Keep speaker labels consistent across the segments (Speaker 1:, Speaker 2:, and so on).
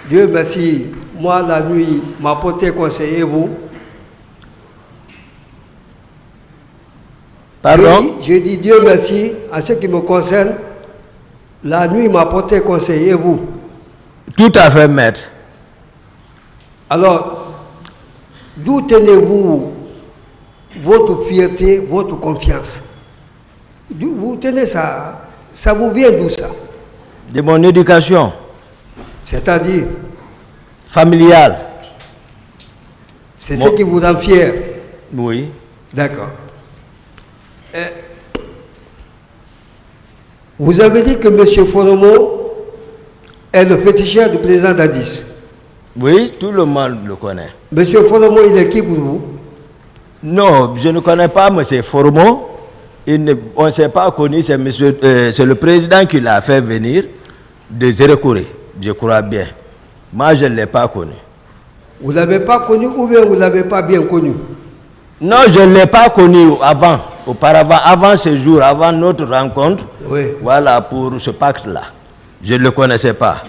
Speaker 1: Dieu merci, moi la nuit m'a porté conseiller vous.
Speaker 2: Pardon?
Speaker 1: Je dis Dieu merci, en ce qui me concerne, la nuit m'a porté conseiller vous.
Speaker 2: Tout à fait, maître.
Speaker 1: Alors, d'où tenez-vous votre fierté, votre confiance? Vous tenez ça, ça vous vient d'où ça?
Speaker 2: De mon éducation.
Speaker 1: C'est-à-dire?
Speaker 2: Familiale.
Speaker 1: C'est ce qui vous rend fier?
Speaker 2: Oui.
Speaker 1: D'accord. Vous avez dit que M. Foromo est le féticheur du président Dadis.
Speaker 2: Oui, tout le monde le connaît.
Speaker 1: M. Foromo, il est qui pour vous?
Speaker 2: Non, je ne connais pas M. Foromo. On ne s'est pas connu, c'est le président qui l'a fait venir de Zérekouré, je crois bien. Moi, je ne l'ai pas connu.
Speaker 1: Vous ne l'avez pas connu ou bien vous ne l'avez pas bien connu?
Speaker 2: Non, je ne l'ai pas connu auparavant, avant ce jour, avant notre rencontre.
Speaker 1: Oui.
Speaker 2: Voilà, pour ce pacte-là. Je ne le connaissais pas.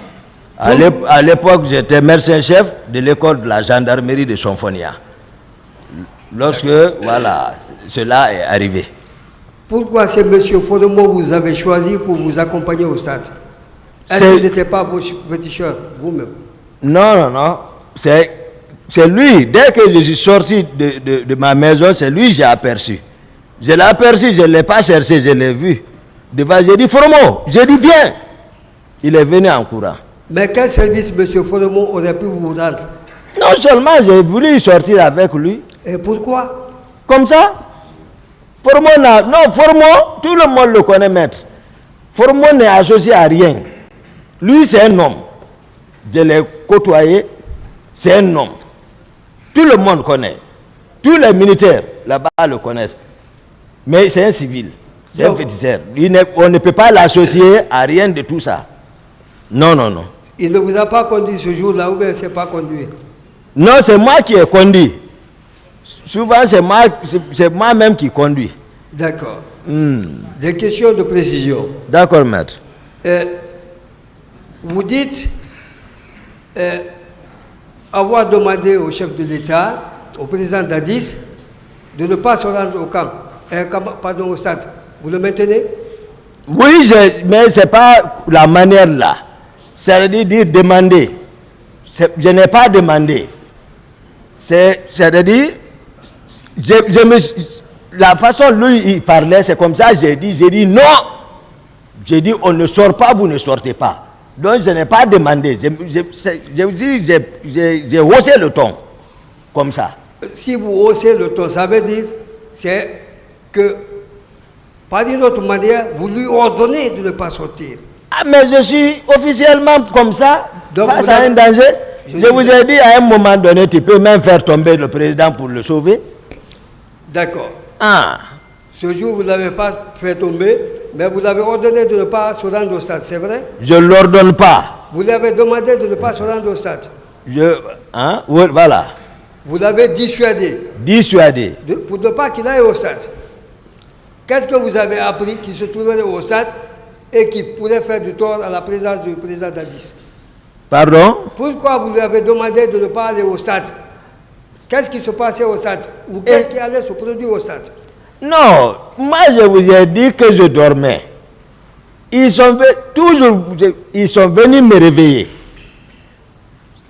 Speaker 2: À l'époque, j'étais médecin-chef de l'école de la gendarmerie de Sonfonia. Lorsque, voilà, cela est arrivé.
Speaker 1: Pourquoi c'est M. Foromo que vous avez choisi pour vous accompagner au stade? Est-ce qu'il n'était pas vos féticheurs, vous-même?
Speaker 2: Non. C'est lui. Dès que je suis sorti de ma maison, c'est lui que j'ai aperçu. Je l'ai aperçu, je ne l'ai pas cherché, je l'ai vu. Devant, j'ai dit, Foromo, j'ai dit, viens. Il est venu en courant.
Speaker 1: Mais quel service M. Foromo aurait pu vous rendre?
Speaker 2: Non seulement j'ai voulu sortir avec lui.
Speaker 1: Et pourquoi?
Speaker 2: Comme ça. Foromo, tout le monde le connaît, maître. Foromo n'est associé à rien. Lui, c'est un homme. Je l'ai côtoyé, c'est un homme. Tout le monde connaît. Tous les militaires là-bas le connaissent. Mais c'est un civil, c'est un féticheur. On ne peut pas l'associer à rien de tout ça. Non.
Speaker 1: Il ne vous a pas conduit ce jour-là ou bien il ne s'est pas conduit?
Speaker 2: Non, c'est moi qui ai conduit. Souvent, c'est moi-même qui conduis.
Speaker 1: D'accord. Des questions de précision.
Speaker 2: D'accord, maître.
Speaker 1: Vous dites avoir demandé au chef de l'État, au président Dadis, de ne pas se rendre au camp, pardon, au stade. Vous le maintenez?
Speaker 2: Oui, mais ce n'est pas la manière là. C'est-à-dire demander. Je n'ai pas demandé. C'est-à-dire, la façon dont lui il parlait, c'est comme ça, j'ai dit non. J'ai dit on ne sort pas, vous ne sortez pas. Donc je n'ai pas demandé. J'ai haussé le ton. Comme ça.
Speaker 1: Si vous haussez le ton, ça veut dire c'est que, par une autre manière, vous lui ordonnez de ne pas sortir.
Speaker 2: Ah, mais je suis officiellement comme ça,
Speaker 1: donc
Speaker 2: face à un danger. Je vous ai dit à un moment donné, tu peux même faire tomber le président pour le sauver.
Speaker 1: D'accord.
Speaker 2: Ah.
Speaker 1: Ce jour, vous ne l'avez pas fait tomber, mais vous l'avez ordonné de ne pas se rendre au stade, c'est vrai?
Speaker 2: Je ne l'ordonne pas.
Speaker 1: Vous l'avez demandé de ne pas se rendre au stade.
Speaker 2: Oui, voilà.
Speaker 1: Vous l'avez dissuadé.
Speaker 2: Dissuadé.
Speaker 1: Pour ne pas qu'il aille au stade. Qu'est-ce que vous avez appris qui se trouverait au stade et qui pourrait faire du tort à la présence du président Dadis?
Speaker 2: Pardon?
Speaker 1: Pourquoi vous lui avez demandé de ne pas aller au stade? Qu'est-ce qui se passait au stade? Ou qu'est-ce qui allait se produire au stade?
Speaker 2: Non, moi je vous ai dit que je dormais. Ils sont venus me réveiller.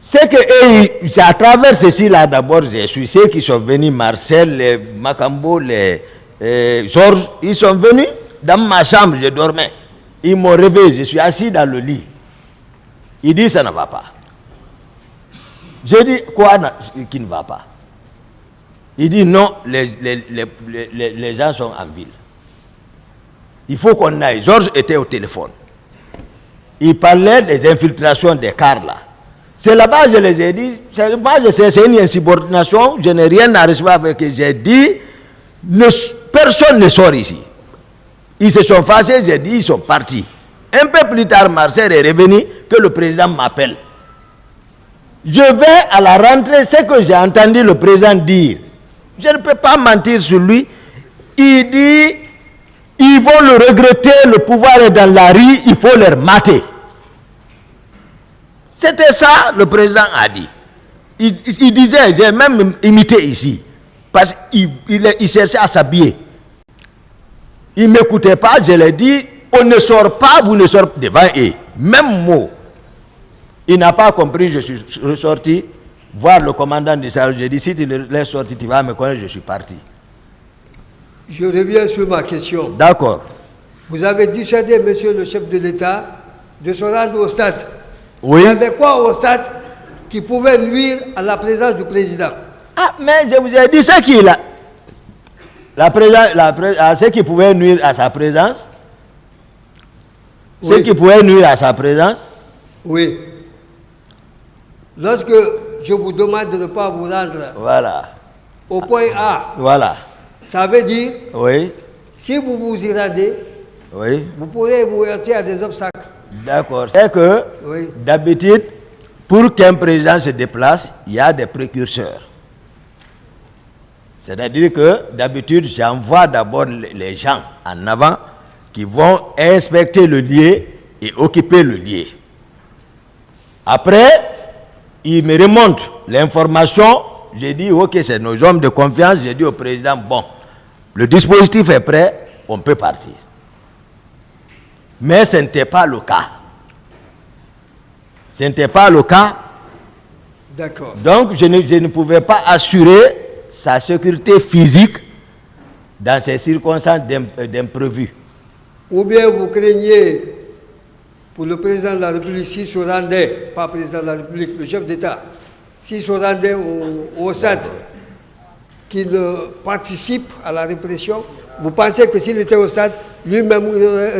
Speaker 2: C'est que à travers ceci là d'abord, je suis ceux qui sont venus, Marcel, les Macambo, les Georges, ils sont venus dans ma chambre, je dormais. Ils m'ont réveillé, je suis assis dans le lit. Il dit ça ne va pas. J'ai dit quoi qui ne va pas? Il dit non, les gens sont en ville. Il faut qu'on aille. Georges était au téléphone. Il parlait des infiltrations des cars là. C'est là-bas, je les ai dit, moi je sais, c'est une insubordination, je n'ai rien à recevoir avec eux. J'ai dit, personne ne sort ici. Ils se sont fâchés, j'ai dit, ils sont partis. Un peu plus tard, Marcel est revenu, que le président m'appelle. Je vais à la rentrée, ce que j'ai entendu le président dire. Je ne peux pas mentir sur lui. Il dit, ils vont le regretter, le pouvoir est dans la rue, il faut leur mater. C'était ça, le président a dit. Il disait, j'ai même imité ici, parce qu'il cherchait à s'habiller. Il ne m'écoutait pas, je l'ai dit, on ne sort pas, vous ne sortez devant eux. Même mot. Il n'a pas compris, je suis ressorti, voir le commandant du salle, j'ai dit, si tu l'es sorti, tu vas me connaître, je suis parti.
Speaker 1: Je reviens sur ma question.
Speaker 2: D'accord.
Speaker 1: Vous avez dissuadé, monsieur le chef de l'État, de se rendre au stade.
Speaker 2: Oui.
Speaker 1: Il y avait quoi au stade qui pouvait nuire à la présence du président?
Speaker 2: Ah, mais je vous ai dit ce qu'il a. Ce qui pouvait nuire à sa présence.
Speaker 1: Oui.
Speaker 2: Ce qui pouvait nuire à sa présence.
Speaker 1: Oui. Lorsque je vous demande de ne pas vous rendre
Speaker 2: Voilà.
Speaker 1: au point A,
Speaker 2: Voilà.
Speaker 1: ça veut dire,
Speaker 2: Oui.
Speaker 1: si vous vous y rendez,
Speaker 2: Oui.
Speaker 1: vous pourrez vous heurter à des obstacles.
Speaker 2: D'accord. C'est que,
Speaker 1: Oui.
Speaker 2: d'habitude, pour qu'un président se déplace, il y a des précurseurs. C'est-à-dire que, d'habitude, j'envoie d'abord les gens en avant qui vont inspecter le lieu et occuper le lieu. Après, ils me remontent l'information. J'ai dit, ok, c'est nos hommes de confiance. J'ai dit au président, bon, le dispositif est prêt, on peut partir. Mais ce n'était pas le cas. Ce n'était pas le cas.
Speaker 1: D'accord.
Speaker 2: Donc, je ne pouvais pas assurer sa sécurité physique dans ces circonstances d'imprévu.
Speaker 1: Ou bien vous craignez pour le président de la République, s'il se rendait, pas président de la République, le chef d'État, s'il se rendait au SAD, qu'il participe à la répression, vous pensez que s'il était au SAD, lui-même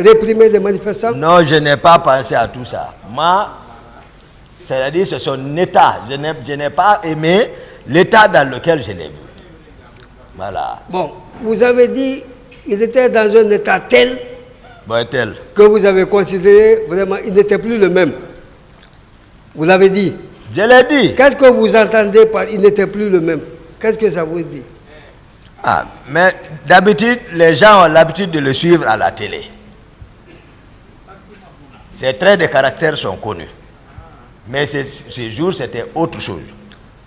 Speaker 1: réprimer les manifestants?
Speaker 2: Non, je n'ai pas pensé à tout ça. Moi, c'est-à-dire c'est son état. Je n'ai pas aimé l'état dans lequel je l'ai vu. Voilà.
Speaker 1: Bon, vous avez dit qu'il était dans un état tel
Speaker 2: Tel.
Speaker 1: que vous avez considéré vraiment il n'était plus le même. Vous l'avez dit.
Speaker 2: Je l'ai dit.
Speaker 1: Qu'est-ce que vous entendez par il n'était plus le même? Qu'est-ce que ça vous dit?
Speaker 2: Ah, mais d'habitude, les gens ont l'habitude de le suivre à la télé. Ses traits de caractère sont connus. Mais ces jours, c'était autre chose.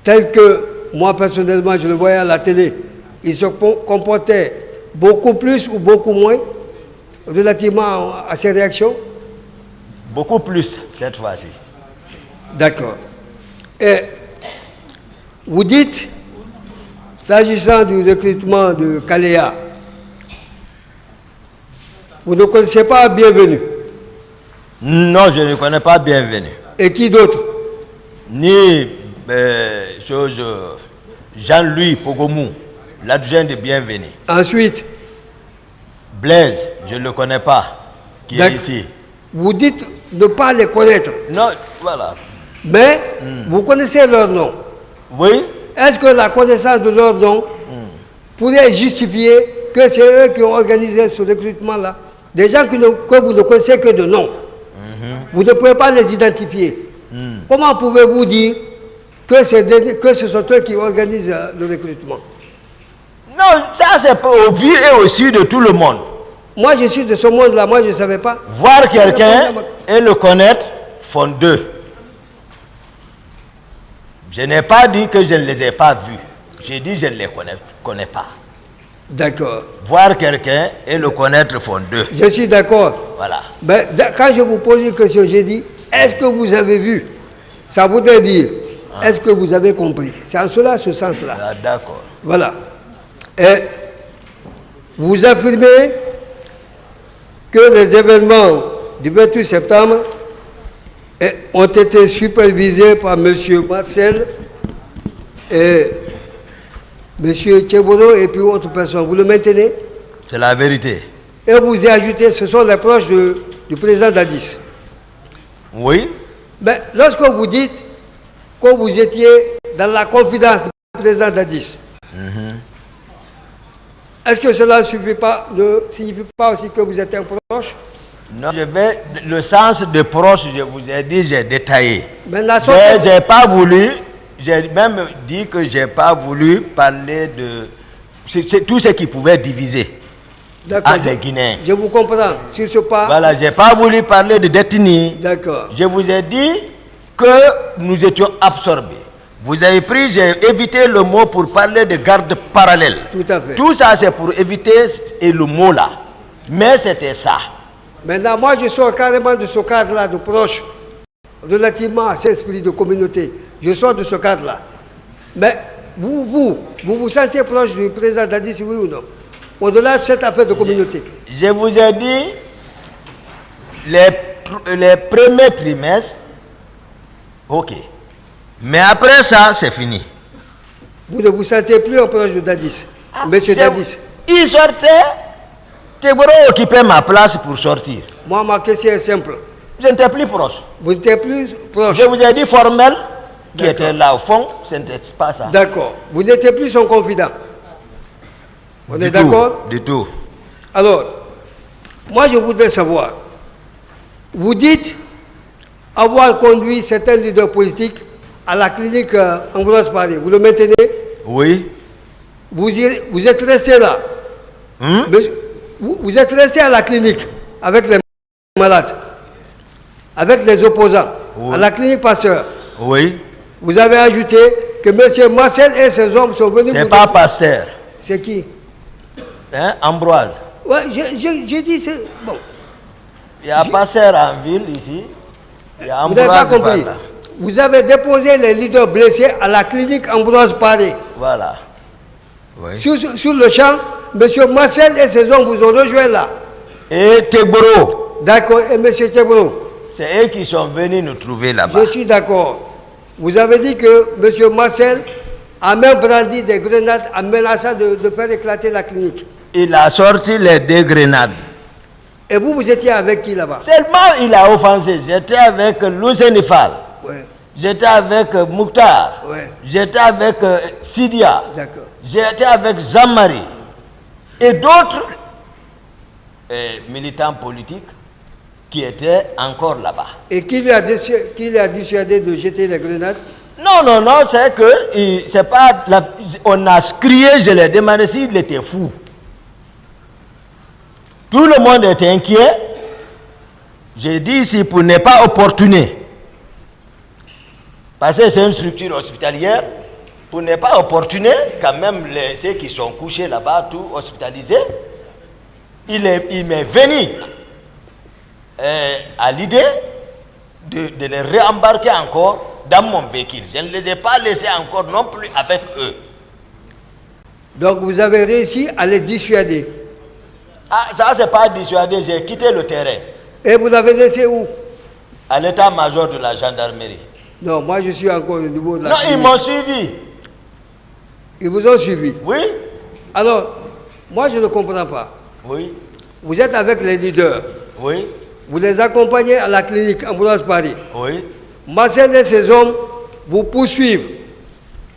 Speaker 1: Tel que moi, personnellement, je le voyais à la télé. Il se comportait beaucoup plus ou beaucoup moins relativement à ses réactions?
Speaker 2: Beaucoup plus, cette fois-ci.
Speaker 1: D'accord. Et vous dites, s'agissant du recrutement de Kaléa, vous ne connaissez pas Bienvenue?
Speaker 2: Non, je ne connais pas Bienvenue.
Speaker 1: Et qui d'autre?
Speaker 2: Ni Jean-Louis Pogomou, l'adjoint de Bienvenue.
Speaker 1: Ensuite?
Speaker 2: Blaise, je ne le connais pas, qui est ici.
Speaker 1: Vous dites ne pas les connaître.
Speaker 2: Non, voilà.
Speaker 1: Mais vous connaissez leur nom.
Speaker 2: Oui.
Speaker 1: Est-ce que la connaissance de leur nom pourrait justifier que c'est eux qui ont organisé ce recrutement-là? Des gens que vous ne connaissez que de nom. Vous ne pouvez pas les identifier. Comment pouvez-vous dire que ce sont eux qui organisent le recrutement?
Speaker 2: Non, ça c'est au vu et au su de tout le monde.
Speaker 1: Moi je suis de ce monde-là, moi je ne savais pas.
Speaker 2: Voir quelqu'un et le connaître font deux. Je n'ai pas dit que je ne les ai pas vus. J'ai dit que je ne les connais pas.
Speaker 1: D'accord.
Speaker 2: Voir quelqu'un et le connaître font deux.
Speaker 1: Je suis d'accord.
Speaker 2: Voilà.
Speaker 1: Mais quand je vous pose une question, j'ai dit, est-ce que vous avez vu? Ça voudrait dire, est-ce que vous avez compris? C'est en cela, ce sens-là.
Speaker 2: Ah, d'accord.
Speaker 1: Voilà. Et vous affirmez que les événements du 28 septembre ont été supervisés par M. Marcel et M. Tchébolo et puis autres personnes. Vous le maintenez?
Speaker 2: C'est la vérité.
Speaker 1: Et vous y ajoutez, ce sont les proches du président Dadis.
Speaker 2: Oui.
Speaker 1: Mais lorsque vous dites que vous étiez dans la confidence du président Dadis, est-ce que cela ne signifie pas aussi que vous êtes un proche?
Speaker 2: Non, le sens de proche, je vous ai dit, j'ai détaillé.
Speaker 1: Mais
Speaker 2: j'ai pas voulu, j'ai même dit que j'ai pas voulu parler de tout ce qui pouvait diviser les Guinéens.
Speaker 1: Je vous comprends. Sur ce pas.
Speaker 2: Voilà, j'ai pas voulu parler de détenus.
Speaker 1: D'accord.
Speaker 2: Je vous ai dit que nous étions absorbés. Vous avez pris, j'ai évité le mot pour parler de garde parallèle.
Speaker 1: Tout à fait.
Speaker 2: Tout ça, c'est pour éviter le mot là. Mais c'était ça.
Speaker 1: Maintenant, moi, je sors carrément de ce cadre-là, de proche, relativement à cet esprit de communauté. Je sors de ce cadre-là. Mais vous sentez proche du président Dadis, oui ou non? Au-delà de cette affaire de communauté.
Speaker 2: Je vous ai dit, les premiers trimestres, ok. Mais après ça, c'est fini.
Speaker 1: Vous ne vous sentez plus proche de Dadis, monsieur Dadis?
Speaker 2: Il sortait, Tegboro occupait ma place pour sortir.
Speaker 1: Moi, ma question est simple.
Speaker 2: Je n'étais plus proche.
Speaker 1: Vous n'êtes plus proche?
Speaker 2: Je vous ai dit formel, qui était là au fond, ce n'était pas ça.
Speaker 1: D'accord. Vous n'étiez plus son confident. On est d'accord?
Speaker 2: Du tout.
Speaker 1: Alors, moi je voudrais savoir, vous dites avoir conduit certains leaders politiques à la clinique Ambroise Paré. Vous le maintenez?
Speaker 2: Oui.
Speaker 1: Vous êtes resté là. Vous êtes resté à la clinique avec les malades, avec les opposants,
Speaker 2: oui.
Speaker 1: À la clinique Pasteur.
Speaker 2: Oui.
Speaker 1: Vous avez ajouté que M. Marcel et ses hommes sont venus...
Speaker 2: C'est pas Pasteur.
Speaker 1: C'est qui?
Speaker 2: Hein? Ambroise.
Speaker 1: Ouais, j'ai dit... Bon.
Speaker 2: Il y a Pasteur en ville ici. Il y a
Speaker 1: Vous n'avez pas compris.
Speaker 2: là.
Speaker 1: Vous avez déposé les leaders blessés à la clinique Ambroise Paré.
Speaker 2: Voilà. Oui.
Speaker 1: Sur le champ, M. Marcel et ses hommes vous ont rejoint là.
Speaker 2: Et Tegboro.
Speaker 1: D'accord, et M. Tchebro.
Speaker 2: C'est eux qui sont venus nous trouver là-bas.
Speaker 1: Je suis d'accord. Vous avez dit que M. Marcel a même brandi des grenades en menaçant de faire éclater la clinique.
Speaker 2: Il a sorti les 2 grenades.
Speaker 1: Et vous étiez avec qui là-bas?
Speaker 2: Seulement il a offensé. J'étais avec Louzenifal.
Speaker 1: Ouais.
Speaker 2: J'étais avec Mouktar.
Speaker 1: Ouais.
Speaker 2: J'étais avec Sidia.
Speaker 1: D'accord.
Speaker 2: J'étais avec Jean-Marie. Et d'autres militants politiques qui étaient encore là-bas.
Speaker 1: Et qui lui a dissuadé de jeter les grenades?
Speaker 2: Non, c'est que c'est pas on a crié, je l'ai demandé s'il était fou. Tout le monde était inquiet. J'ai dit ici pour ne pas opportuner. Parce que c'est une structure hospitalière. Pour ne pas opportuner, quand même ceux qui sont couchés là-bas, tout hospitalisés, il m'est venu à l'idée de les réembarquer encore dans mon véhicule. Je ne les ai pas laissés encore non plus avec eux.
Speaker 1: Donc vous avez réussi à les dissuader.
Speaker 2: Ah, ça c'est pas dissuadé, j'ai quitté le terrain.
Speaker 1: Et vous l'avez laissé où?
Speaker 2: À l'état-major de la gendarmerie.
Speaker 1: Non, moi je suis encore au niveau de la...
Speaker 2: Non, ils m'ont suivi.
Speaker 1: Ils vous ont suivi?
Speaker 2: Oui.
Speaker 1: Alors, moi je ne comprends pas.
Speaker 2: Oui.
Speaker 1: Vous êtes avec les leaders.
Speaker 2: Oui.
Speaker 1: Vous les accompagnez à la clinique Ambroise Paré.
Speaker 2: Oui.
Speaker 1: Marcel et ses hommes vous poursuivent.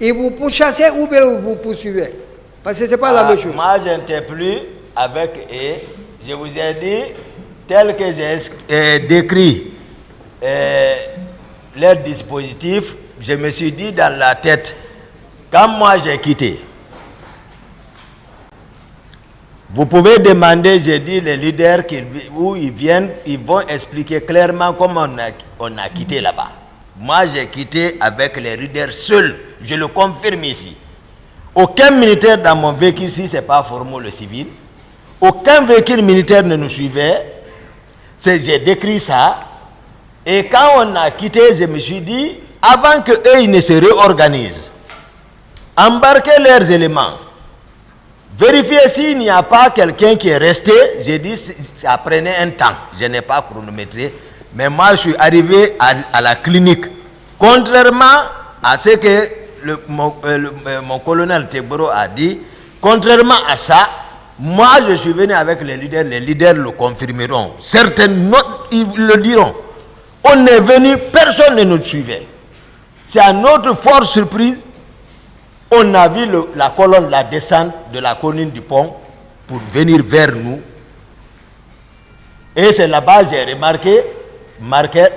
Speaker 1: Ils vous pourchassent ou bien vous vous poursuivez? Parce que ce n'est pas la même chose.
Speaker 2: Moi, je n'étais plus avec eux. Je vous ai dit, tel que j'ai décrit leur dispositif, je me suis dit dans la tête, quand moi j'ai quitté, vous pouvez demander, j'ai dit, les leaders où ils viennent, ils vont expliquer clairement comment on a quitté là-bas. Moi, j'ai quitté avec les leaders seuls. Je le confirme ici. Aucun militaire dans mon véhicule, si ce n'est pas Formo le civil, aucun véhicule militaire ne nous suivait. J'ai décrit ça. Et quand on a quitté, je me suis dit, avant qu'eux ils ne se réorganisent, embarquez leurs éléments. Vérifiez s'il n'y a pas quelqu'un qui est resté. J'ai dit, ça prenait un temps. Je n'ai pas chronométré. Mais moi, je suis arrivé à la clinique. Contrairement à ce que mon colonel Tegboro a dit, contrairement à ça, moi, je suis venu avec les leaders le confirmeront. Certains ils le diront. On est venu, personne ne nous suivait. C'est à notre forte surprise, on a vu la colonne, la descente de la colline du pont pour venir vers nous. Et c'est là-bas que j'ai remarqué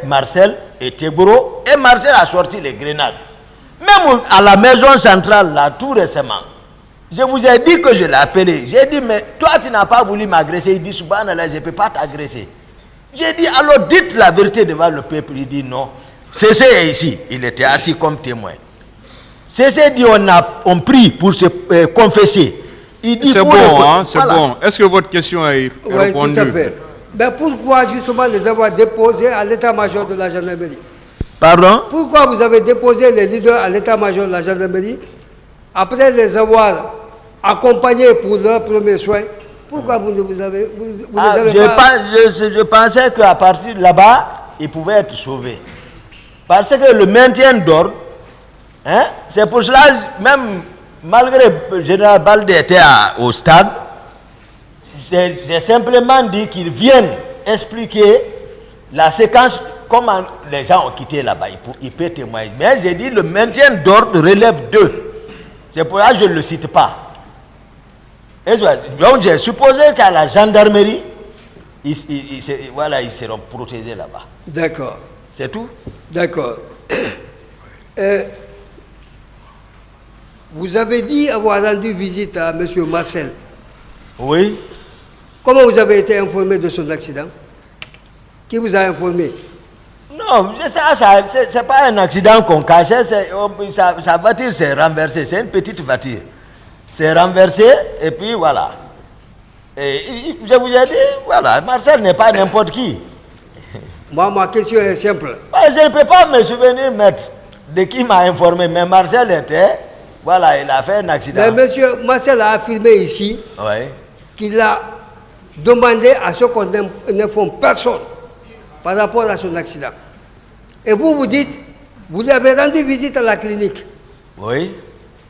Speaker 2: Marcel et Tegboro. Et Marcel a sorti les grenades. Même à la maison centrale, là, tout récemment, je vous ai dit que je l'ai appelé. J'ai dit, mais toi, tu n'as pas voulu m'agresser. Il dit, Subhanallah, je ne peux pas t'agresser. J'ai dit, alors dites la vérité devant le peuple. Il dit, non. Cessé est ici, il était assis comme témoin. Cessé dit on prie pour se confesser. Il dit
Speaker 3: C'est bon, hein, c'est bon. Est-ce que votre question est
Speaker 1: Oui,
Speaker 3: répondue?
Speaker 1: tout à fait. Mais pourquoi justement les avoir déposés à l'état-major de la gendarmerie?
Speaker 2: Pardon?
Speaker 1: Pourquoi vous avez déposé les leaders à l'état-major de la gendarmerie après les avoir accompagnés pour leurs premiers soins? Pourquoi vous ne les avez pas...
Speaker 2: Je pensais qu'à partir de là-bas, ils pouvaient être sauvés. Parce que le maintien d'ordre, hein, c'est pour cela, même malgré le général Baldé était au stade, j'ai simplement dit qu'ils viennent expliquer la séquence, comment les gens ont quitté là-bas. Il peut témoigner. Mais j'ai dit le maintien d'ordre relève d'eux. C'est pour ça que je ne le cite pas. Et donc j'ai supposé qu'à la gendarmerie, ils seront protégés là-bas.
Speaker 1: D'accord.
Speaker 2: C'est tout?
Speaker 1: D'accord. Vous avez dit avoir rendu visite à M. Marcel.
Speaker 2: Oui.
Speaker 1: Comment vous avez été informé de son accident? Qui vous a informé?
Speaker 2: Non, c'est pas un accident qu'on cachait. Sa voiture s'est renversée. C'est une petite voiture. C'est renversé et puis voilà. Et je vous ai dit, voilà, Marcel n'est pas n'importe qui.
Speaker 1: Moi, ma question est simple.
Speaker 2: Je ne peux pas me souvenir, maître, de qui m'a informé, mais Marcel était, voilà, il a fait un accident.
Speaker 1: Mais monsieur Marcel a affirmé ici qu'il a demandé à ce qu'on n'informe personne par rapport à son accident. Et vous dites, vous lui avez rendu visite à la clinique.
Speaker 2: Oui.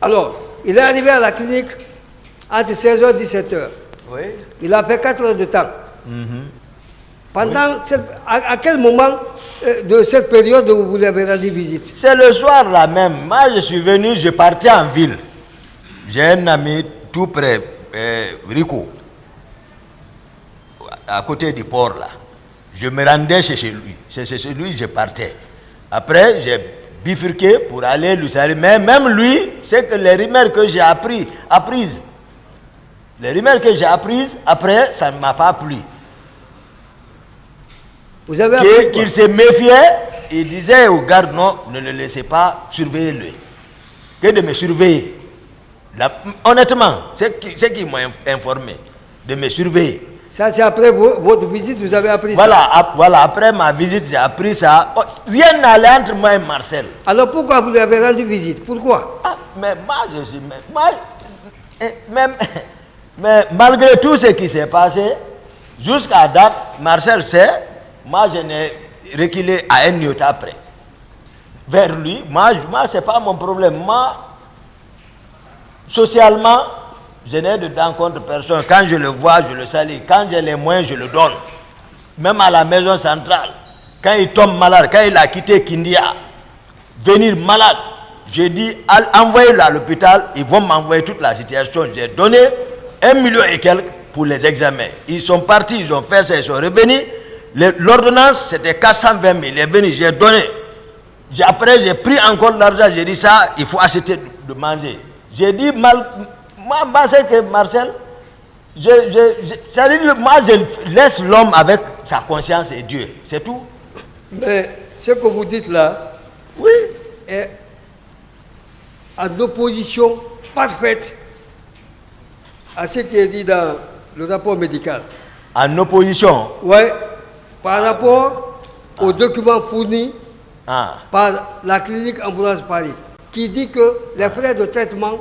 Speaker 1: Alors, il est arrivé à la clinique entre 16h et 17h.
Speaker 2: Oui.
Speaker 1: Il a fait 4 heures de temps. Pendant à quel moment de cette période où vous lui avez rendu visite?
Speaker 2: C'est le soir là même. Moi, je suis venu, je partais en ville. J'ai un ami tout près, Rico, à côté du port là. Je me rendais chez lui. C'est chez lui que je partais. Après, j'ai bifurqué pour aller lui saluer. Mais même lui, c'est que les rumeurs que j'ai apprises, après, ça ne m'a pas plu.
Speaker 1: Vous avez appris
Speaker 2: Qu'il se méfiait, il disait aux gardes, non, ne le laissez pas, surveillez-le. Que de me surveiller. Honnêtement, c'est qui m'ont informé, de me surveiller.
Speaker 1: Ça, c'est après votre visite, vous avez appris
Speaker 2: ça.
Speaker 1: Voilà,
Speaker 2: après ma visite, j'ai appris ça. Oh, rien n'allait entre moi et Marcel.
Speaker 1: Alors pourquoi vous lui avez rendu visite? Pourquoi?
Speaker 2: Mais moi, mais malgré tout ce qui s'est passé, jusqu'à date, Marcel sait, moi je n'ai reculé à un minute après. Vers lui, moi c'est pas mon problème. Moi, socialement, je n'ai de dents contre personne. Quand je le vois, je le salue. Quand j'ai les moyens, je le donne. Même à la maison centrale. Quand il tombe malade, quand il a quitté Kindia, venir malade, j'ai dit, envoyez-le à l'hôpital, ils vont m'envoyer toute la situation. J'ai donné 1 million et quelques pour les examens. Ils sont partis, ils ont fait ça, ils sont revenus. L'ordonnance, c'était 420 000. Il est venu, j'ai donné. Après, j'ai pris encore l'argent, j'ai dit ça, il faut acheter de manger. J'ai dit, moi, c'est que Marcel, moi, je laisse l'homme avec sa conscience et Dieu. C'est tout.
Speaker 1: Mais ce que vous dites là,
Speaker 2: oui,
Speaker 1: est en opposition parfaite à ce qui est dit dans le rapport médical.
Speaker 2: En opposition?
Speaker 1: Oui, par rapport aux documents fournis par la clinique Ambulance Paris, qui dit que les frais de traitement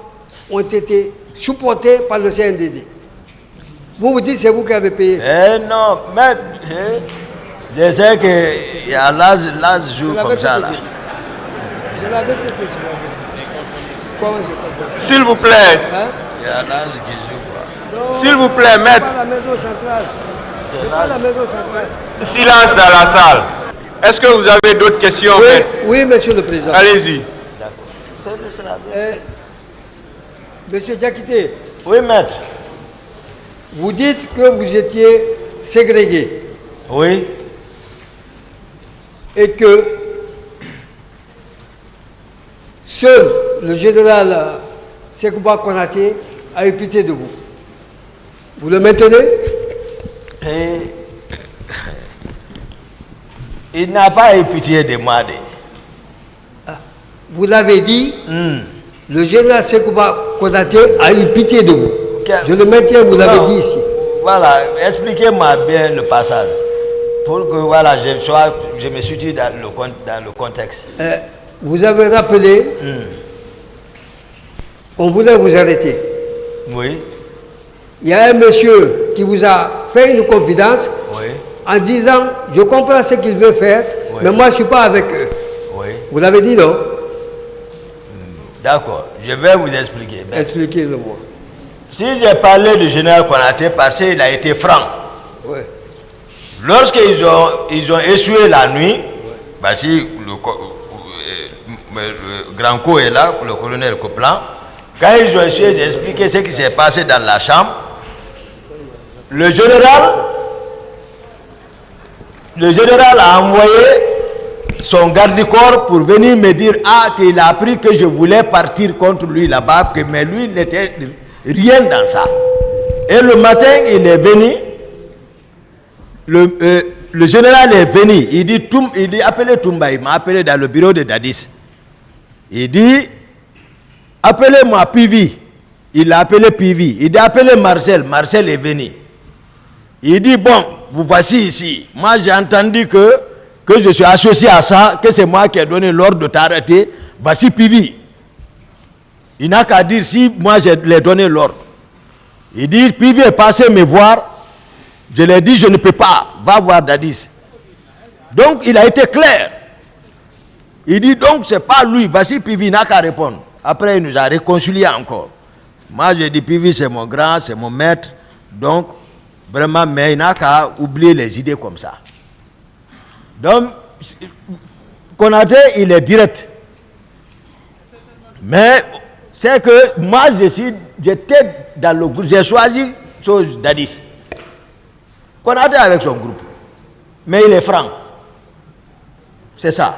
Speaker 1: ont été supportés par le CNDD. Vous dites c'est vous qui avez payé.
Speaker 2: Non, mais je sais qu'il y a l'âge joue comme ça là.
Speaker 1: Je l'avais dit que
Speaker 3: s'il vous plaît.
Speaker 2: Il y a l'âge qui joue.
Speaker 3: S'il vous plaît, maître.
Speaker 1: C'est pas la maison centrale. C'est pas la maison centrale.
Speaker 3: Silence dans la salle. Est-ce que vous avez d'autres questions?
Speaker 1: Oui, monsieur le président.
Speaker 3: Allez-y.
Speaker 1: Monsieur Diakité.
Speaker 2: Oui, maître.
Speaker 1: Vous dites que vous étiez ségrégué.
Speaker 2: Oui.
Speaker 1: Et que seul le général Sekouba Konaté a eu pitié de vous. Vous le maintenez?
Speaker 2: Il n'a pas eu pitié de moi.
Speaker 1: vous l'avez dit, le général Sekouba Konaté a eu pitié de vous. Je le maintiens, vous l'avez dit ici.
Speaker 2: Voilà, expliquez-moi bien le passage. Pour que voilà, je me situe dans le contexte.
Speaker 1: Vous avez rappelé, on voulait vous arrêter.
Speaker 2: Oui.
Speaker 1: Il y a un monsieur qui vous a fait une confidence en disant, je comprends ce qu'il veut faire, mais moi je ne suis pas avec eux.
Speaker 2: Oui.
Speaker 1: Vous l'avez dit, non?
Speaker 2: D'accord, je vais vous expliquer.
Speaker 1: Expliquez-le-moi.
Speaker 2: Si j'ai parlé du général Konaté, parce qu'il a été franc.
Speaker 1: Oui.
Speaker 2: Lorsqu'ils ont essuyé la nuit, bah si le grand co est là, le colonel Coplan, quand ils ont essuyé, j'ai expliqué ce qui s'est passé dans la chambre. Le général a envoyé son garde-corps pour venir me dire qu'il a appris que je voulais partir contre lui là-bas, mais lui n'était rien dans ça. Et le matin, il est venu, le général est venu, il dit appelez Toumba, il m'a appelé dans le bureau de Dadis. Il dit, appelez-moi Pivi. Il a appelé Pivi. Il dit, appelez Marcel. Marcel est venu. Il dit, bon, vous voici ici. Moi, j'ai entendu que je suis associé à ça, que c'est moi qui ai donné l'ordre de t'arrêter. Voici Pivi. Il n'a qu'à dire si moi, je lui ai donné l'ordre. Il dit, Pivi est passé me voir. Je lui ai dit, je ne peux pas. Va voir Dadis. Donc, il a été clair. Il dit, donc, c'est pas lui. Voici Pivi, il n'a qu'à répondre. Après, il nous a réconciliés encore. Moi, j'ai dit, Pivi, c'est mon grand, c'est mon maître. Donc, vraiment, mais il n'a qu'à oublier les idées comme ça. Donc, Konaté, il est direct. Mais, c'est que moi, j'étais dans le groupe, j'ai choisi chose Dadis. Konaté avec son groupe. Mais il est franc. C'est ça.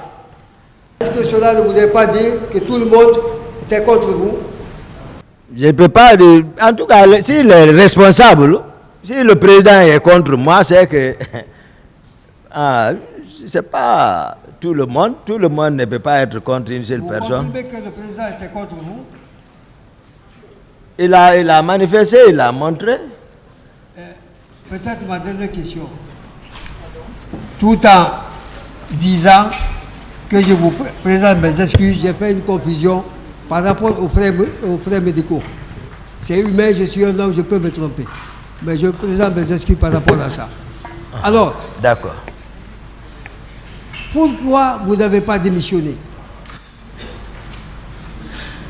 Speaker 1: Est-ce que cela ne voudrait pas dire que tout le monde était contre vous?
Speaker 2: Je ne peux pas dire. En tout cas, s'il est responsable, si le président est contre moi, c'est que. C'est pas tout le monde. Tout le monde ne peut pas être contre une seule personne.
Speaker 1: Vous confirmez que le président était contre vous?
Speaker 2: Il a manifesté, il a montré.
Speaker 1: Peut-être ma dernière question. Tout en disant que je vous présente mes excuses, j'ai fait une confusion par rapport aux frais médicaux. C'est humain, je suis un homme, je peux me tromper. Mais je présente mes excuses par rapport à ça. Alors,
Speaker 2: d'accord.
Speaker 1: Pourquoi vous n'avez pas démissionné?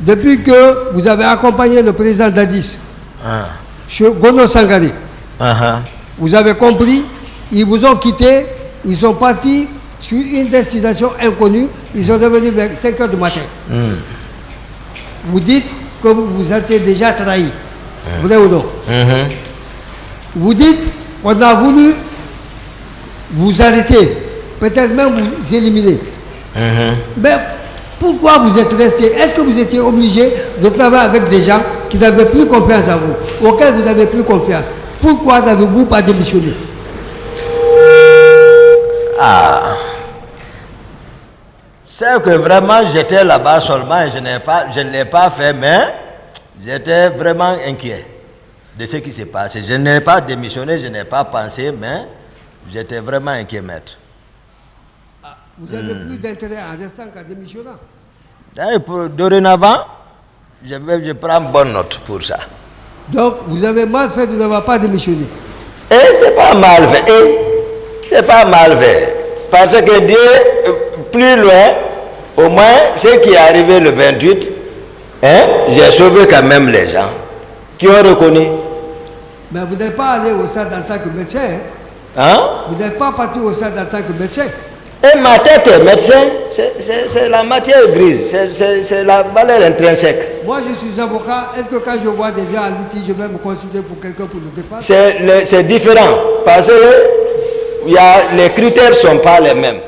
Speaker 1: Depuis que vous avez accompagné le président Dadis, Gono Sangaré, vous avez compris, ils vous ont quitté, ils sont partis sur une destination inconnue, ils sont revenus vers 5 h du matin. Vous dites que vous vous êtes déjà trahi. Vrai ou non? Vous dites qu'on a voulu vous arrêter, peut-être même vous éliminer. Mais pourquoi vous êtes resté? Est-ce que vous étiez obligé de travailler avec des gens qui n'avaient plus confiance en vous, auxquels vous n'avez plus confiance? Pourquoi n'avez-vous pas démissionné?
Speaker 2: C'est que vraiment j'étais là-bas seulement et je ne l'ai pas fait, mais j'étais vraiment inquiet de ce qui s'est passé. Je n'ai pas démissionné, je n'ai pas pensé, mais j'étais vraiment inquiet, maître.
Speaker 1: Vous avez plus d'intérêt en restant qu'en démissionnant?
Speaker 2: Dorénavant, je prends bonne note pour ça.
Speaker 1: Donc, vous avez mal fait de n'avoir pas démissionné?
Speaker 2: C'est pas mal fait. C'est pas mal fait. Parce que Dieu, plus loin, au moins, ce qui est arrivé le 28, j'ai sauvé quand même les gens qui ont reconnu.
Speaker 1: Mais vous n'êtes pas allé au stade en tant que médecin. Vous n'êtes pas parti au stade en tant que médecin.
Speaker 2: Et ma tête est médecin, c'est la matière grise, c'est la valeur intrinsèque.
Speaker 1: Moi, je suis avocat. Est-ce que quand je vois des gens en litige, je vais me consulter pour quelqu'un pour le défendre?
Speaker 2: C'est différent, parce que les critères ne sont pas les mêmes.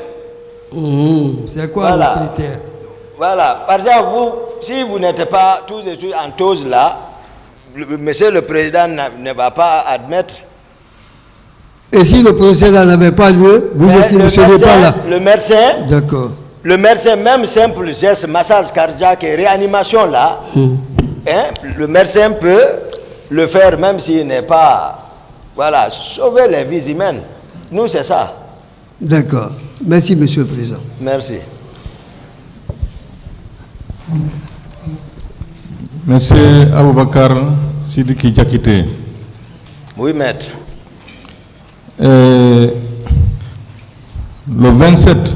Speaker 1: C'est quoi les critères?
Speaker 2: Voilà, par exemple, si vous n'êtes pas tous et tous en tose là, monsieur le président ne va pas admettre.
Speaker 1: Et si le procès n'avait pas lieu, vous ne serez pas là?
Speaker 2: Le médecin,
Speaker 1: d'accord,
Speaker 2: Le médecin, même simple geste, massage cardiaque et réanimation là, hein, le médecin peut le faire même s'il n'est pas... Voilà, sauver les vies humaines. Nous, c'est ça.
Speaker 1: D'accord. Merci, Monsieur le Président.
Speaker 2: Merci.
Speaker 4: Monsieur Aboubakar Sidiki Diakité.
Speaker 2: Oui, maître.
Speaker 4: Le 27,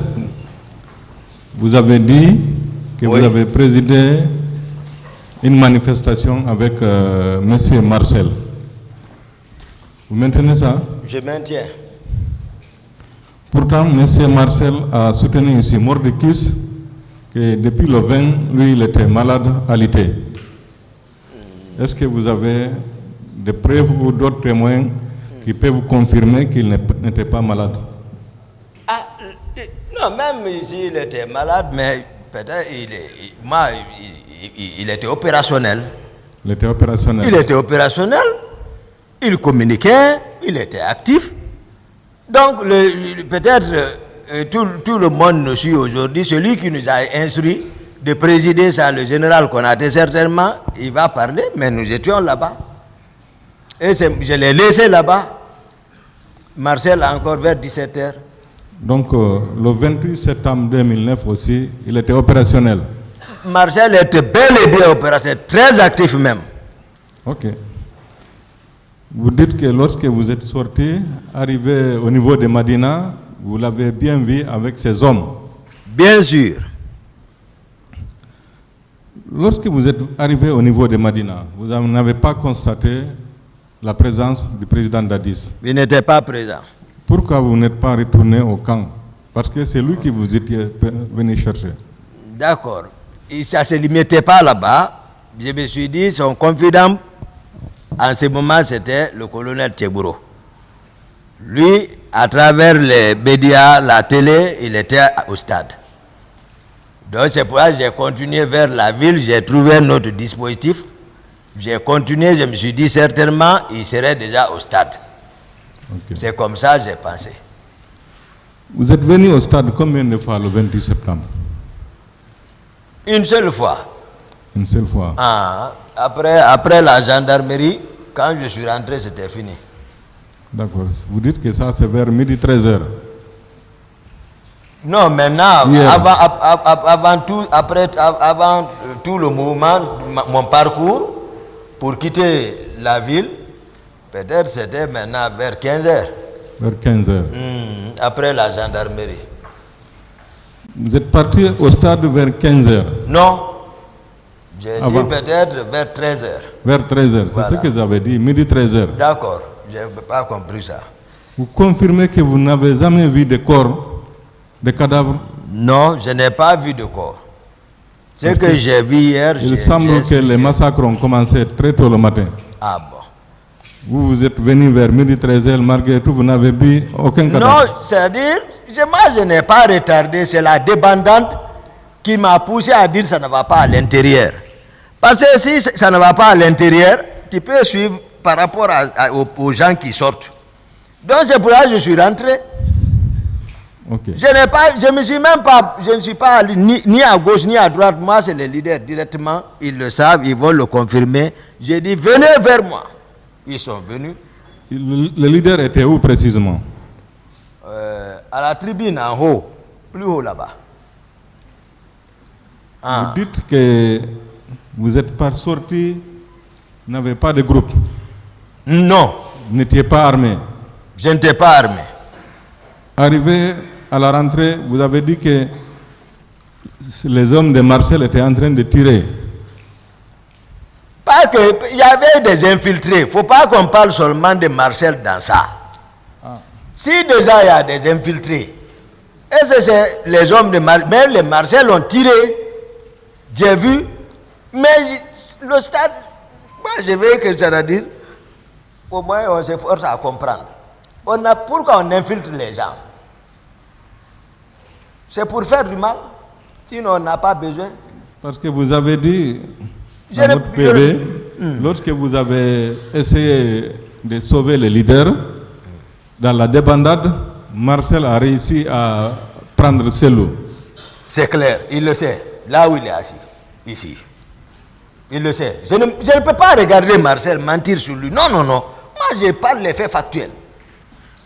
Speaker 4: vous avez dit que
Speaker 2: Oui.
Speaker 4: vous avez présidé une manifestation avec Monsieur Marcel. Vous maintenez ça?
Speaker 2: Je maintiens.
Speaker 4: Pourtant, Monsieur Marcel a soutenu ici Mordekis que depuis le 20, lui, il était malade alité. Est-ce que vous avez des preuves ou d'autres témoins qui peuvent vous confirmer qu'il n'était pas malade?
Speaker 2: Ah, non, même ici, il était malade, mais peut-être il était opérationnel.
Speaker 4: Il était opérationnel.
Speaker 2: Il était opérationnel, il communiquait, il était actif. Donc, peut-être tout le monde nous suit aujourd'hui. Celui qui nous a instruit de présider ça, le général Konaté, certainement, il va parler, mais nous étions là-bas. Et je l'ai laissé là-bas. Marcel, encore vers 17h.
Speaker 4: Donc, le 28 septembre 2009 aussi, il était opérationnel.
Speaker 2: Marcel était bel et bien opérationnel, très actif même.
Speaker 4: Ok. Vous dites que lorsque vous êtes sorti, arrivé au niveau de Madina, vous l'avez bien vu avec ses hommes.
Speaker 2: Bien sûr.
Speaker 4: Lorsque vous êtes arrivé au niveau de Madina, vous n'avez pas constaté la présence du président Dadis.
Speaker 2: Il n'était pas présent.
Speaker 4: Pourquoi vous n'êtes pas retourné au camp? Parce que c'est lui qui vous était venu chercher.
Speaker 2: D'accord. Et ça ne se limitait pas là-bas. Je me suis dit, son confident, en ce moment, c'était le colonel Tchegouro. Lui, à travers les médias, la télé, il était au stade. Donc c'est pour ça que j'ai continué vers la ville, j'ai trouvé un autre dispositif. J'ai continué, je me suis dit certainement, il serait déjà au stade.
Speaker 4: Okay.
Speaker 2: C'est comme ça que j'ai pensé.
Speaker 4: Vous êtes venu au stade combien de fois le 28 septembre?
Speaker 2: Une seule fois.
Speaker 4: Une seule fois.
Speaker 2: Ah, après la gendarmerie, quand je suis rentré, c'était fini.
Speaker 4: D'accord. Vous dites que ça c'est vers midi 13h.
Speaker 2: Non, maintenant, avant tout le mouvement, mon parcours, pour quitter la ville, peut-être c'était maintenant vers 15h.
Speaker 4: Vers 15h.
Speaker 2: Après la gendarmerie.
Speaker 4: Vous êtes parti au stade vers 15h.
Speaker 2: Non, j'ai dit peut-être vers 13h.
Speaker 4: Vers 13h,
Speaker 2: Voilà.
Speaker 4: c'est ce que j'avais dit, midi 13h.
Speaker 2: D'accord, je n'ai pas compris ça.
Speaker 4: Vous confirmez que vous n'avez jamais vu de corps, de cadavres?
Speaker 2: Non, je n'ai pas vu de corps. Ce que j'ai vu hier...
Speaker 4: Il semble que les massacres ont commencé très tôt le matin.
Speaker 2: Ah bon.
Speaker 4: Vous êtes venu vers midi 13h, malgré tout, vous n'avez vu aucun cadavre?
Speaker 2: Non, c'est-à-dire, moi je n'ai pas retardé, c'est la débandante qui m'a poussé à dire que ça ne va pas à l'intérieur. Parce que si ça ne va pas à l'intérieur, tu peux suivre par rapport aux gens qui sortent. Donc c'est pour ça que je suis rentré.
Speaker 4: Okay.
Speaker 2: Je ne suis pas allé ni à gauche ni à droite. Moi, c'est les leaders directement. Ils le savent, ils vont le confirmer. J'ai dit, venez vers moi. Ils sont venus.
Speaker 4: Le leader était où précisément?
Speaker 2: À la tribune en haut, plus haut là-bas.
Speaker 4: Vous dites que vous n'êtes pas sorti, vous n'avez pas de groupe.
Speaker 2: Non.
Speaker 4: Vous n'étiez pas armé.
Speaker 2: Je n'étais pas armé. Arrivé
Speaker 4: à la rentrée, vous avez dit que les hommes de Marcel étaient en train de tirer.
Speaker 2: Pas que, il y avait des infiltrés. Il ne faut pas qu'on parle seulement de Marcel dans ça. Si déjà il y a des infiltrés, et c'est les hommes de Marcel, même les Marcel ont tiré, j'ai vu, mais le stade, moi je veux que ça veut dire, au moins on s'efforce à comprendre. Pourquoi on infiltre les gens? C'est pour faire du mal, sinon on n'a pas besoin.
Speaker 4: Parce que vous avez dit dans votre PV, lorsque vous avez essayé de sauver les leaders, dans la débandade, Marcel a réussi à prendre Selou.
Speaker 2: C'est clair, il le sait. Là où il est assis, ici. Il le sait. Je ne peux pas regarder Marcel mentir sur lui. Non, non, non. Moi, je parle les faits factuels.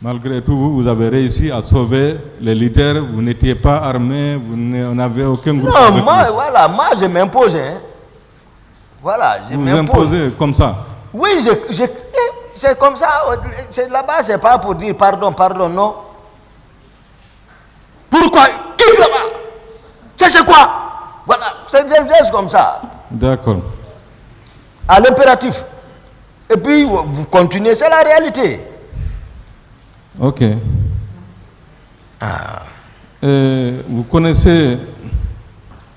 Speaker 4: Malgré tout, vous avez réussi à sauver les leaders. Vous n'étiez pas armés, vous n'avez aucun groupe.
Speaker 2: Non,
Speaker 4: avec
Speaker 2: moi,
Speaker 4: vous.
Speaker 2: voilà, moi, je m'impose. Hein. Voilà, je
Speaker 4: Vous
Speaker 2: m'impose.
Speaker 4: imposez comme ça.
Speaker 2: Oui, c'est comme ça. Là-bas, c'est pas pour dire pardon, pardon, non. Pourquoi? Quitte là-bas. C'est quoi? Voilà, c'est comme ça.
Speaker 4: D'accord.
Speaker 2: À l'impératif. Et puis, vous continuez, c'est la réalité.
Speaker 4: Ok. Vous connaissez,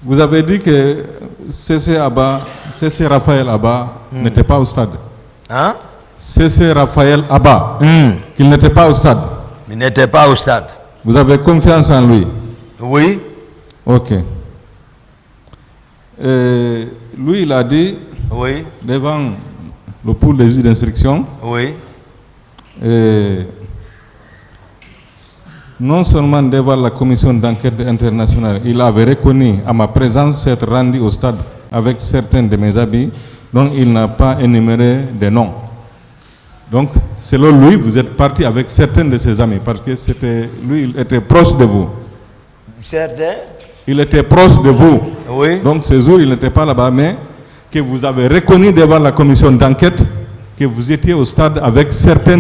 Speaker 4: vous avez dit que C.C. Raphaël Abba n'était pas au stade.
Speaker 2: Hein?
Speaker 4: C.C. Raphaël Abba, qu'il n'était pas au stade.
Speaker 2: Il n'était pas au stade.
Speaker 4: Vous avez confiance en lui?
Speaker 2: Oui.
Speaker 4: Ok. Lui, il a dit,
Speaker 2: Oui.
Speaker 4: devant le pool des juges d'instruction,
Speaker 2: Oui.
Speaker 4: non seulement devant la commission d'enquête internationale, il avait reconnu à ma présence s'être rendu au stade avec certains de mes habits, dont il n'a pas énuméré des noms. Donc, selon lui, vous êtes parti avec certains de ses amis, parce que lui, il était proche de vous.
Speaker 2: Certains?
Speaker 4: Il était proche de vous.
Speaker 2: Oui.
Speaker 4: Donc, ce jour, il n'était pas là-bas, mais que vous avez reconnu devant la commission d'enquête que vous étiez au stade avec certains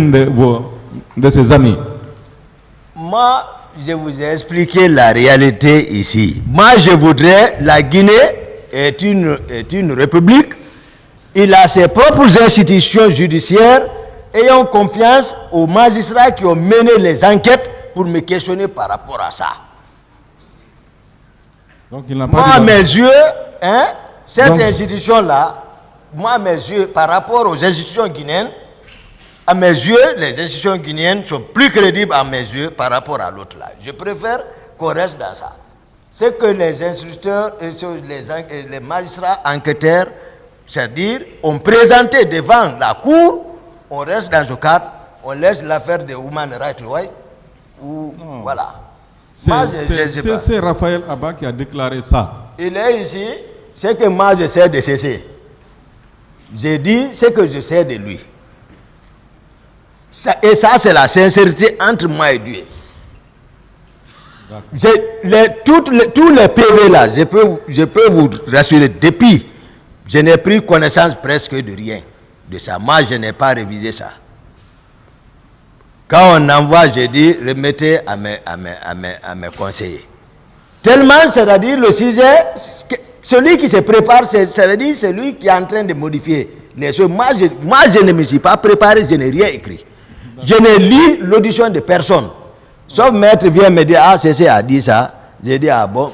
Speaker 4: de ses amis.
Speaker 2: Moi, je vous ai expliqué la réalité ici. Moi, je voudrais, la Guinée est une république. Il a ses propres institutions judiciaires. Ayons confiance aux magistrats qui ont mené les enquêtes pour me questionner par rapport à ça.
Speaker 4: Donc, il n'a pas
Speaker 2: Moi,
Speaker 4: dit
Speaker 2: à
Speaker 4: dans-
Speaker 2: mes yeux, hein, cette
Speaker 4: Donc-
Speaker 2: institution-là, moi, à mes yeux, par rapport aux institutions guinéennes, à mes yeux, les institutions guinéennes sont plus crédibles à mes yeux par rapport à l'autre là. Je préfère qu'on reste dans ça. C'est que les instituteurs, les magistrats enquêteurs, c'est-à-dire, ont présenté devant la cour, on reste dans ce cadre, on laisse l'affaire de Human Rights Watch, ou voilà. Moi, je sais pas.
Speaker 4: C'est Raphaël Abba qui a déclaré ça.
Speaker 2: Il est ici, c'est que moi je sais de ceci. J'ai dit ce que je sais de lui. Et ça, c'est la sincérité entre moi et Dieu. Tous les PV là, je peux vous rassurer, depuis, je n'ai pris connaissance presque de rien de ça. Moi, je n'ai pas révisé ça. Quand on envoie, je dis, remettez à mes conseillers. Tellement, c'est-à-dire le sujet, celui qui se prépare, c'est-à-dire celui qui est en train de modifier les choses. Moi, je ne me suis pas préparé, je n'ai rien écrit. Je n'ai lu l'audition de personne. Sauf maître vient me dire, ah, CC a dit ça. J'ai dit, ah bon.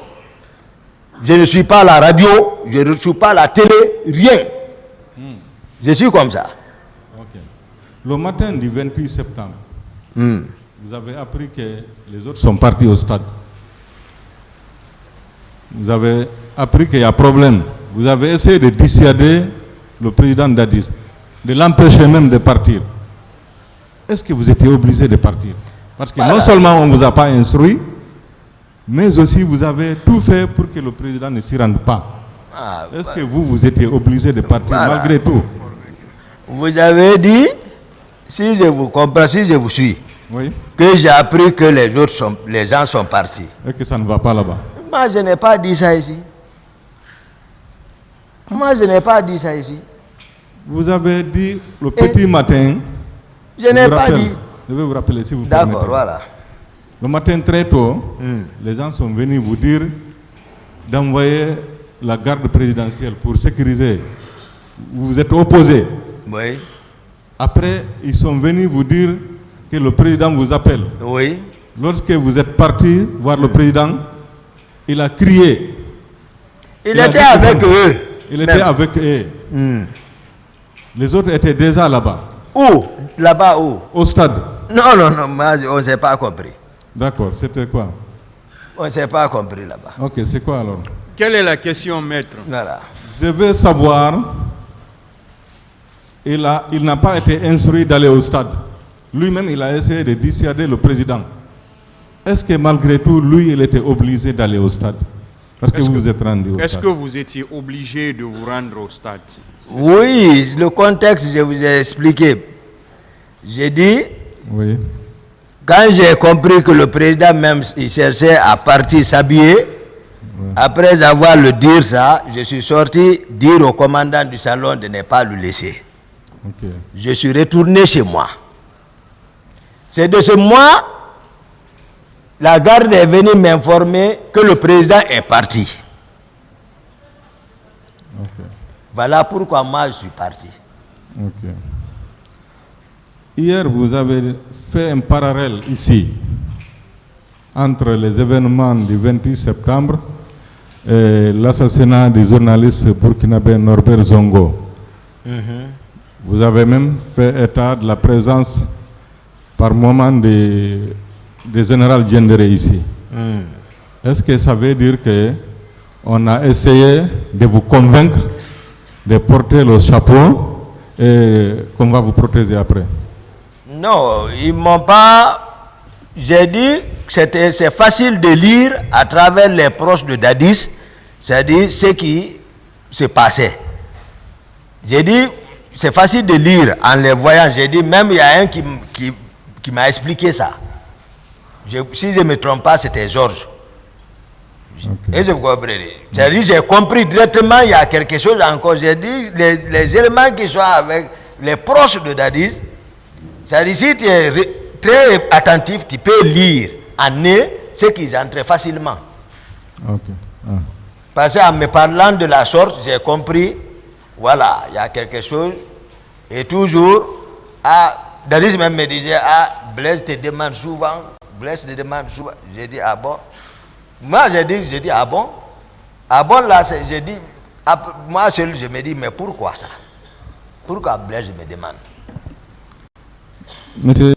Speaker 2: Je ne suis pas à la radio, je ne suis pas à la télé, rien. Je suis comme ça.
Speaker 4: Ok. Le matin du 28 septembre, vous avez appris que les autres sont partis au stade. Vous avez appris qu'il y a problème. Vous avez essayé de dissuader le président d'Addis, de l'empêcher même de partir. Est-ce que vous étiez obligé de partir? Parce que non seulement on ne vous a pas instruit, mais aussi vous avez tout fait pour que le président ne s'y rende pas.
Speaker 2: Ah,
Speaker 4: Est-ce que vous étiez obligé de partir malgré tout?
Speaker 2: vous avez dit, si je vous comprends, si je vous suis,
Speaker 4: Oui.
Speaker 2: que j'ai appris que les gens sont partis.
Speaker 4: Et que ça ne va pas là-bas.
Speaker 2: Moi, je n'ai pas dit ça ici. Moi, je n'ai pas dit ça ici.
Speaker 4: Vous avez dit le petit matin.
Speaker 2: Je n'ai pas dit.
Speaker 4: Je vais vous rappeler si vous
Speaker 2: D'accord,
Speaker 4: permettez.
Speaker 2: voilà.
Speaker 4: Le matin très tôt, les gens sont venus vous dire d'envoyer la garde présidentielle pour sécuriser. Vous vous êtes opposé.
Speaker 2: Oui.
Speaker 4: Après, ils sont venus vous dire que le président vous appelle.
Speaker 2: Oui.
Speaker 4: Lorsque vous êtes parti voir le président, il a crié.
Speaker 2: Il
Speaker 4: a
Speaker 2: était
Speaker 4: dit que
Speaker 2: avec
Speaker 4: ça-
Speaker 2: eux.
Speaker 4: Il était avec eux. Les autres étaient déjà là-bas,
Speaker 2: Où? Là-bas où?
Speaker 4: au stade.
Speaker 2: Non, non, non, moi, on ne s'est pas compris.
Speaker 4: D'accord, c'était quoi?
Speaker 2: On ne s'est pas compris là-bas.
Speaker 4: Ok, c'est quoi alors?
Speaker 3: Quelle est la question, maître?
Speaker 2: Voilà.
Speaker 4: Je veux savoir, il n'a pas été instruit d'aller au stade. Lui-même, il a essayé de dissuader le président. Est-ce que malgré tout, lui, il était obligé d'aller au stade? Parce que vous vous êtes rendu au
Speaker 3: Est-ce
Speaker 4: stade.
Speaker 3: que vous étiez obligé de vous rendre au stade?
Speaker 2: Oui, le contexte, je vous ai expliqué. J'ai dit,
Speaker 4: Oui.
Speaker 2: quand j'ai compris que le président même il cherchait à partir s'habiller, après avoir le dire ça, je suis sorti dire au commandant du salon de ne pas le laisser.
Speaker 4: Ok.
Speaker 2: Je suis retourné chez moi. C'est de ce mois, la garde est venue m'informer que le président est parti.
Speaker 4: Ok.
Speaker 2: Voilà pourquoi moi je suis parti.
Speaker 4: Ok. Hier, vous avez fait un parallèle ici entre les événements du 28 septembre et l'assassinat du journaliste burkinabé Norbert Zongo. Vous avez même fait état de la présence par moment du général Diendéré ici. Est-ce que ça veut dire qu'on a essayé de vous convaincre de porter le chapeau et qu'on va vous protéger après?
Speaker 2: Non, ils m'ont pas... J'ai dit que c'est facile de lire à travers les proches de Dadis, c'est-à-dire ce qui se passait. J'ai dit, c'est facile de lire en les voyant. J'ai dit, même il y a un qui m'a expliqué ça. Si je ne me trompe pas, c'était Georges.
Speaker 4: Okay.
Speaker 2: Et je vous comprends. C'est-à-dire, j'ai compris directement, il y a quelque chose encore. J'ai dit, les éléments qui sont avec les proches de Dadis, c'est-à-dire, si tu es très attentif, tu peux lire en eux ce qu'ils entrent facilement.
Speaker 4: Ok. Ah.
Speaker 2: Parce qu'en me parlant de la sorte, j'ai compris, voilà, il y a quelque chose. Et toujours, Dadis même me disait, Blaise te demande souvent, J'ai dit, ah bon? Moi, j'ai dit, ah bon? Ah bon, là, j'ai dit, moi seul, je me dis, mais pourquoi ça? Pourquoi Blaise me demande?
Speaker 4: Monsieur